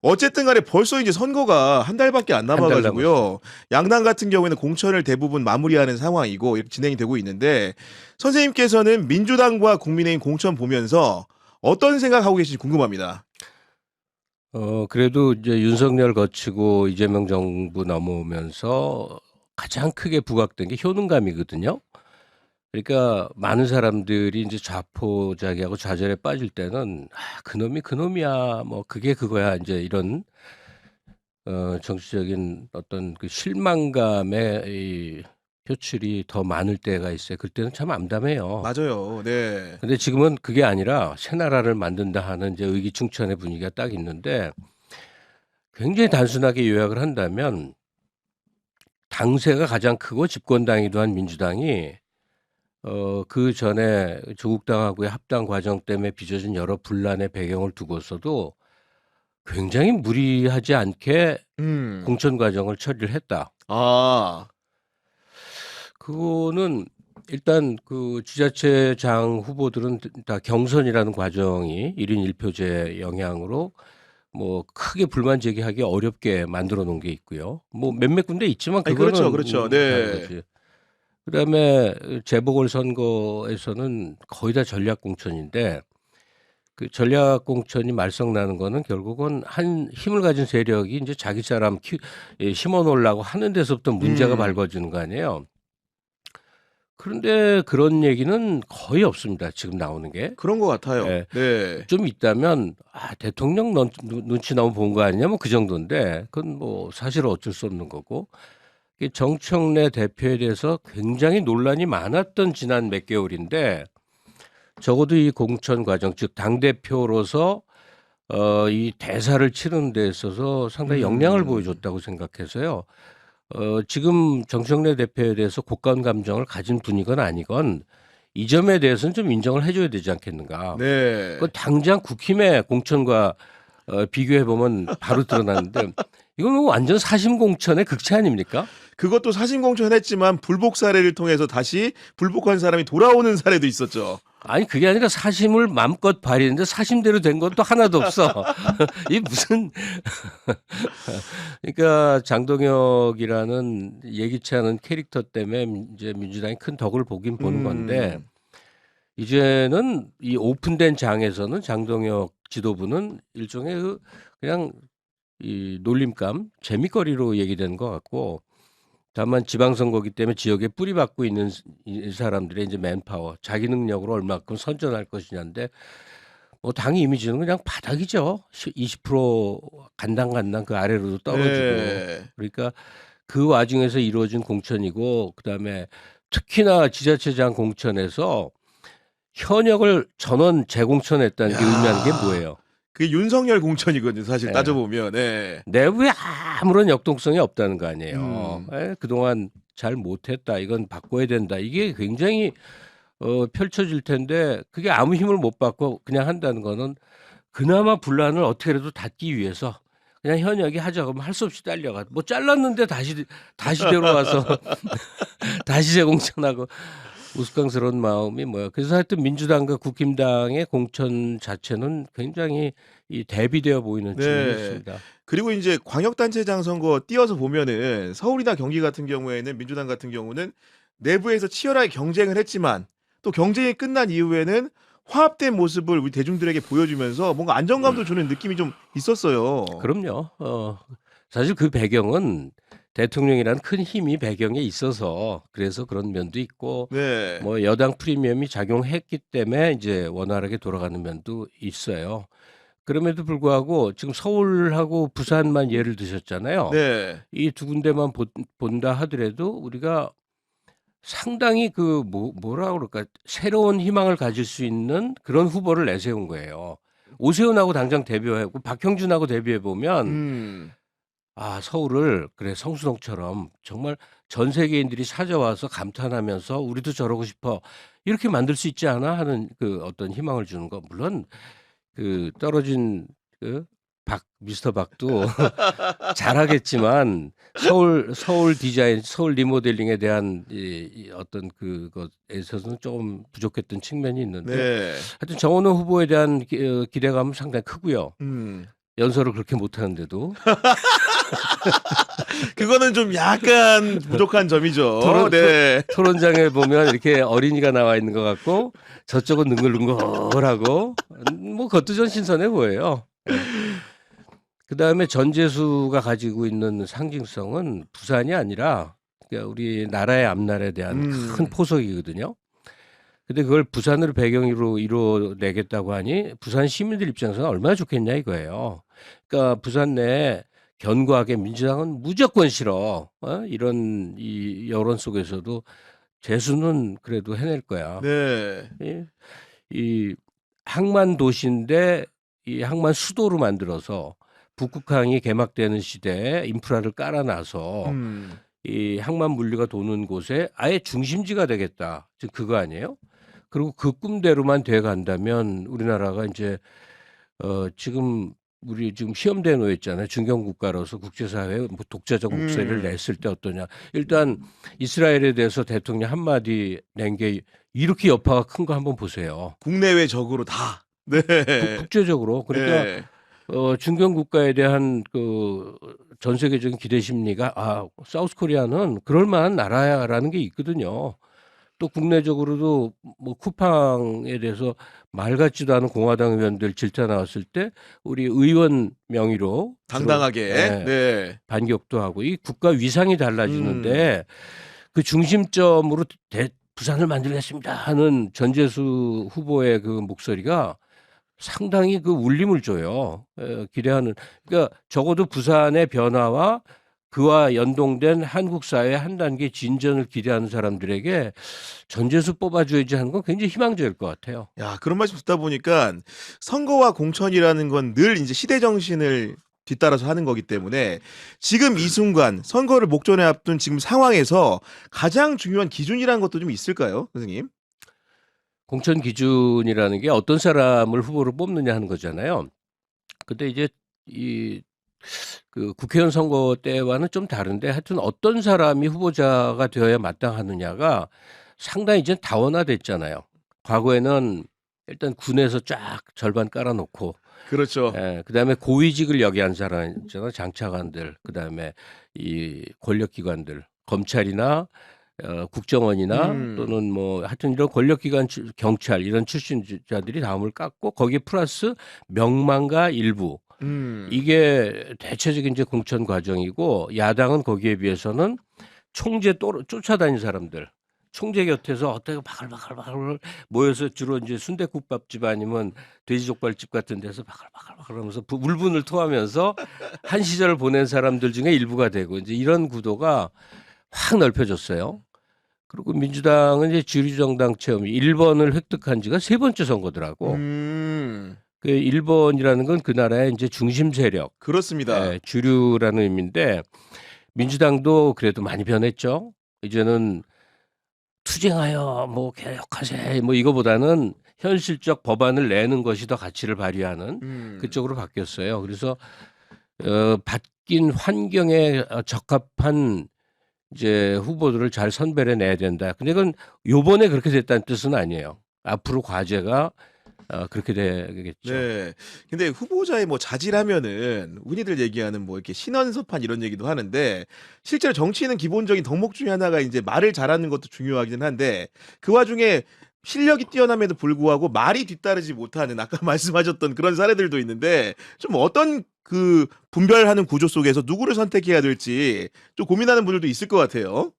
어쨌든 간에 벌써 이제 선거가 한 달밖에 안 남아 한 달 남았어요. 가지고요. 양당 같은 경우에는 공천을 대부분 마무리하는 상황이고 이렇게 진행이 되고 있는데 선생님께서는 민주당과 국민의힘 공천 보면서 어떤 생각하고 계신지 궁금합니다. 그래도 이제 윤석열 거치고 이재명 정부 넘어오면서 가장 크게 부각된 게 효능감이거든요. 그러니까 많은 사람들이 인제 자포자기하고 좌절에 빠질 때는 '아 그놈이 그놈이야. 뭐 그게 그거야.' 인제 이런 정치적인 어떤 그 실망감의 이 표출이 더 많을 때가 있어요. 그때는 참 암담해요. 맞아요. 네. 근데 지금은 그게 아니라 '새 나라를 만든다.' 하는 이제 의기충천의 분위기가 딱 있는데 굉장히 단순하게 요약을 한다면 당세가 가장 크고 집권당이기도 한 민주당이 그전에 조국 당하고의 합당 과정 때문에 빚어진 여러 분란의 배경을 두고서도 굉장히 무리하지 않게 음. 공천 과정을 처리를 했다. 아. 그거는 일단 그 지자체장 후보들은 다 경선이라는 과정이 1인 1 표제 영향으로 뭐 크게 불만 제기하기 어렵게 만들어 놓은 게 있고요. 뭐 몇몇 군데 있지만 아니 그렇죠, 그거는 그렇죠. 다른 네. 거지. 그다음에 재보궐 선거에서는 거의 다 전략 공천인데 그 전략 공천이 말썽나는 거는 결국은 한 힘을 가진 세력이 인제 자기 사람 심어 놓으려고 하는 데서부터 문제가 음. 발거지는 거 아니에요. 그런데 그런 얘기는 거의 없습니다, 지금 나오는 게. 그런 것 같아요. 예. 네. 좀 있다면 '아 대통령 눈치 너무 본 거 아니냐.' 뭐 그 정도인데 그건 뭐 사실은 어쩔 수 없는 거고. 이 정청래 대표에 대해서 굉장히 논란이 많았던 지난 몇 개월인데 적어도 이 공천 과정 즉 당대표로서 이 대사를 치르는 데 있어서 상당히 역량을 음. 보여줬다고 생각해서요. 지금 정청래 대표에 대해서 고가운 감정을 가진 분이건 아니건 이 점에 대해서는 좀 인정을 해 줘야 되지 않겠는가. 그 네. 당장 국힘의 공천과 비교해 보면 바로 드러나는데 이거는 완전 사심 공천의 극치 아닙니까? 그것도 사신공천했지만 불복 사례를 통해서 다시 불복한 사람이 돌아오는 사례도 있었죠. 아니 그게 아니라 사심을 마음껏 발휘했는데 사심대로 된 것도 하나도 없어. 이 무슨 그러니까 장동혁이라는 예기치 않은 캐릭터 때문에 이제 민주당이 큰 덕을 보긴 보는 건데 음. 이제는 이 오픈된 장에서는 장동혁 지도부는 일종의 그냥 이 놀림감, 재미거리로 얘기되는 것 같고 다만 지방선거기 때문에 지역에 뿌리박고 있는 이 사람들의 이제 맨파워, 자기 능력으로 얼마큼 선전할 것이냐인데 뭐 당 이미지는 그냥 바닥이죠. 20% 간당간당 그 아래로도 떨어지고. 네. 그러니까 그 와중에서 이루어진 공천이고 그다음에 특히나 지자체장 공천에서 현역을 전원 재공천했다는 게 의미하는 게 야. 뭐예요? 그게 윤석열 공천이거든요 사실 따져 예. 보면. 네. 내부에 아무런 역동성이 없다는 거 아니에요. 음. 예. 그동안 잘 못했다. 이건 바꿔야 된다. 이게 굉장히 펼쳐질 텐데 그게 아무 힘을 못 받고 그냥 한다는 거는 그나마 분란을 어떻게라도 닫기 위해서 그냥 현역이 하자 그러면 할 수 없이 딸려가. 뭐 잘랐는데 다시 데려와서 다시 재공천하고 우스꽝스러운 마음이 뭐야. 그래서 하여튼 민주당과 국힘당의 공천 자체는 굉장히 이 대비되어 보이는 측면이 네. 있습니다. 그리고 인제 광역단체장 선거 띄어서 보면은 서울이나 경기 같은 경우에는 민주당 같은 경우는 내부에서 치열하게 경쟁을 했지만 또 경쟁이 끝난 이후에는 화합된 모습을 우리 대중들에게 보여주면서 뭔가 안정감도 주는 느낌이 좀 있었어요. 그럼요. 사실 그 배경은 대통령이라는 큰 힘이 배경에 있어서 그래서 그런 면도 있고 네. 뭐 여당 프리미엄이 작용했기 때문에 이제 원활하게 돌아가는 면도 있어요. 그럼에도 불구하고 지금 서울하고 부산만 예를 드셨잖아요. 네. 이 두 군데만 본다 하더라도 우리가 상당히 그 뭐라 그럴까 새로운 희망을 가질 수 있는 그런 후보를 내세운 거예요. 오세훈하고 당장 대비하고 박형준하고 대비해 보면 음. 서울을 그래 성수동처럼 정말 전 세계인들이 찾아와서 감탄하면서 '우리도 저러고 싶어.' 이렇게 만들 수 있지 않아 하는 그 어떤 희망을 주는 거. 물론 그 떨어진 그 미스터 박도 잘하겠지만 서울 디자인, 서울 리모델링에 대한 이 어떤 그것에 있어서는 조금 부족했던 측면이 있는데 네. 하여튼 정원호 후보에 대한 기대감은 상당히 크고요. 음. 연설을 그렇게 못하는데도 그거는 좀 약간 부족한 점이죠. 토론- 네. 토론장에 보면 이렇게 어린이가 나와 있는 것 같고 저쪽은 능글능글하고 뭐 그것도 좀 신선해 보여요. 그다음에 전재수가 가지고 있는 상징성은 부산이 아니라 그러니까 우리 나라의 앞날에 대한 큰 포석이거든요. 근데 그걸 부산을 배경으로 이뤄내겠다고 하니 부산 시민들 입장에서는 얼마나 좋겠냐 이거예요. 그러니까 부산 내에 견고하게 민주당은 무조건 싫어. 이런 이 여론 속에서도 재수는 그래도 해낼 거야. 네. 이 항만 도시인데 이 항만 수도로 만들어서 북극항이 개막되는 시대에 인프라를 깔아놔서 이 항만 물류가 도는 곳에 아예 중심지가 되겠다. 지금 그거 아니에요? 그리고 그 꿈대로만 돼 간다면 우리나라가 이제 지금 우리 지금 시험대에 놓여 있잖아요. 중견 국가로서 국제사회에 뭐 독자적 목소리를 냈을 때 어떠냐. 일단 이스라엘에 대해서 대통령 한마디 낸 게 이렇게 여파가 큰 거 한번 보세요. 국내외적으로 다. 네. 국제적으로. 그러니까 네. 중견 국가에 대한 그 전 세계적인 기대 심리가 사우스 코리아는 그럴 만한 나라야라는 게 있거든요. 또 국내적으로도 뭐 쿠팡에 대해서 말 같지도 않은 공화당 의원들 질타 나왔을 때 우리 의원 명의로 당당하게. 네, 네. 반격도 하고 이 국가 위상이 달라지는데 그 중심점으로 부산을 만들겠습니다 하는 전재수 후보의 그 목소리가 상당히 그 울림을 줘요. 기대하는. 그러니까 적어도 부산의 변화와 그와 연동된 한국 사회의 한 단계 진전을 기대하는 사람들에게 전재수 뽑아줘야지 하는 건 굉장히 희망적일 것 같아요. 야, 그런 말씀 듣다 보니까 선거와 공천이라는 건 늘 이제 시대 정신을 뒤따라서 하는 거기 때문에 지금 이 순간 선거를 목전에 앞둔 지금 상황에서 가장 중요한 기준이라는 것도 좀 있을까요, 선생님? 공천 기준이라는 게 어떤 사람을 후보로 뽑느냐 하는 거잖아요. 근데 이제 그 국회의원 선거 때와는 좀 다른데 하여튼 어떤 사람이 후보자가 되어야 마땅하느냐가 상당히 이제 다원화됐잖아요. 과거에는 일단 군에서 쫙 절반 깔아놓고 그렇죠. 그다음에 고위직을 역위한 사람 있잖아요. 장차관들, 그다음에 이 권력기관들, 검찰이나 국정원이나 또는 뭐 하여튼 이런 권력기관 경찰 이런 출신자들이 다음을 깎고 거기에 플러스 명망가 일부 이게 대체적인 이제 공천 과정이고 야당은 거기에 비해서는 총재 쫓아다니는 사람들 총재 곁에서 어떻게 바글바글 모여서 주로 이제 순댓국밥집 아니면 돼지족발집 같은 데서 바글바글 하면서 울분을 토하면서 한 시절을 보낸 사람들 중에 일부가 되고 이제 이런 구도가 확 넓혀졌어요. 그리고 민주당은 이제 주류정당 체험 1번을 획득한 지가 세 번째 선거더라고. 그 1번이라는 건 그 나라의 이제 중심 세력. 그렇습니다. 주류라는 의미인데 민주당도 그래도 많이 변했죠. 이제는 투쟁하여 뭐 개혁하세 뭐 이거보다는 현실적 법안을 내는 것이 더 가치를 발휘하는 그쪽으로 바뀌었어요. 그래서 바뀐 환경에 적합한 이제 후보들을 잘 선별해 내야 된다. 근데 이건 요번에 그렇게 됐다는 뜻은 아니에요. 앞으로 과제가 그렇게 되겠죠. 네. 근데 후보자의 뭐 자질하면은 흔히들 얘기하는 뭐 이렇게 신원섭한 이런 얘기도 하는데 실제로 정치인은 기본적인 덕목 중에 하나가 이제 말을 잘하는 것도 중요하기는 한데 그 와중에 실력이 뛰어남에도 불구하고 말이 뒤따르지 못하는 아까 말씀하셨던 그런 사례들도 있는데 좀 어떤 그 분별하는 구조 속에서 누구를 선택해야 될지 좀 고민하는 분들도 있을 것 같아요.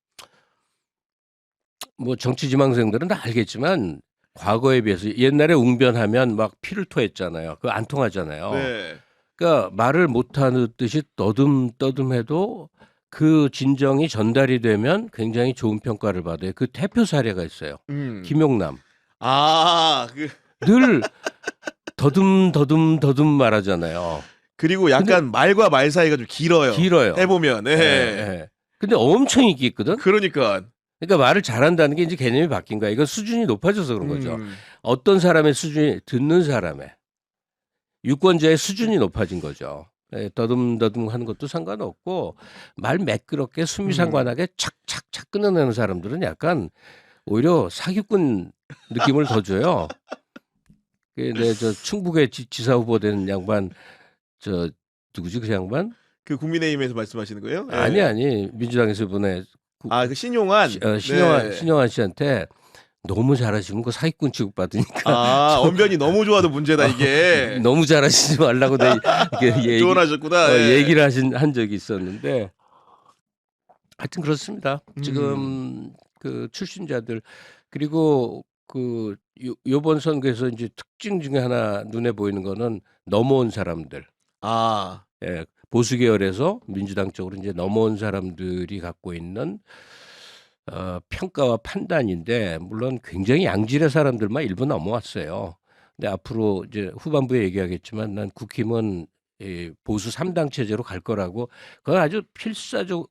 뭐 정치 지망생들은 다 알겠지만 과거에 비해서 옛날에 웅변하면 막 피를 토했잖아요. 그거 안 통하잖아요. 네. 그러니까 말을 못하는 듯이 떠듬떠듬해도 그 진정이 전달이 되면 굉장히 좋은 평가를 받아요. 그 대표 사례가 있어요. 김용남. 늘 더듬 말하잖아요. 그리고 약간 말과 말 사이가 좀 길어요. 해보면. 네. 네. 근데 엄청 인기 있거든. 그러니까 말을 잘한다는 게 이제 개념이 바뀐 거야. 이건 수준이 높아져서 그런 거죠. 어떤 사람의 수준이 듣는 사람의 유권자의 수준이 높아진 거죠. 더듬더듬 하는 것도 상관없고 말 매끄럽게 수미상관하게 착착착 끊어내는 사람들은 약간 오히려 사기꾼 느낌을 더 줘요. 저 충북의 지사 후보 된 양반 저 누구지 그 양반? 그 국민의힘에서 말씀하시는 거예요? 예. 아니 민주당에서 이번에 아, 그 신용환. 네. 신영환 씨한테 너무 잘하시면 그 사기꾼 취급받으니까 아, 언변이 너무 좋아도 문제다 이게. 너무 잘하시지 말라고 조언하셨구나. 예. 얘기를 한 적이 있었는데 하여튼 그렇습니다. 지금 그 출신자들 그리고 그 요번 선거에서 이제 특징 중에 하나 눈에 보이는 거는 넘어온 사람들. 아, 예, 보수 계열에서 민주당 쪽으로 이제 넘어온 사람들이 갖고 있는 평가와 판단인데 물론 굉장히 양질의 사람들만 일부 넘어왔어요. 근데 앞으로 이제 후반부에 얘기하겠지만 난 국힘은 이 보수 3당 체제로 갈 거라고 그건 아주 필사적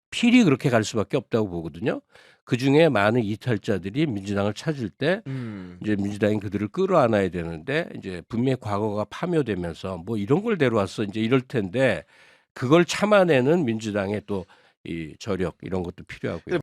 필히 그렇게 갈 수밖에 없다고 보거든요. 그중에 많은 이탈자들이 민주당을 찾을 때 이제 민주당이 그들을 끌어안아야 되는데 이제 분명히 과거가 파묘되면서 뭐 이런 걸 데려왔어 이제 이럴 텐데 그걸 참아내는 민주당의 또 이 저력 이런 것도 필요하고요.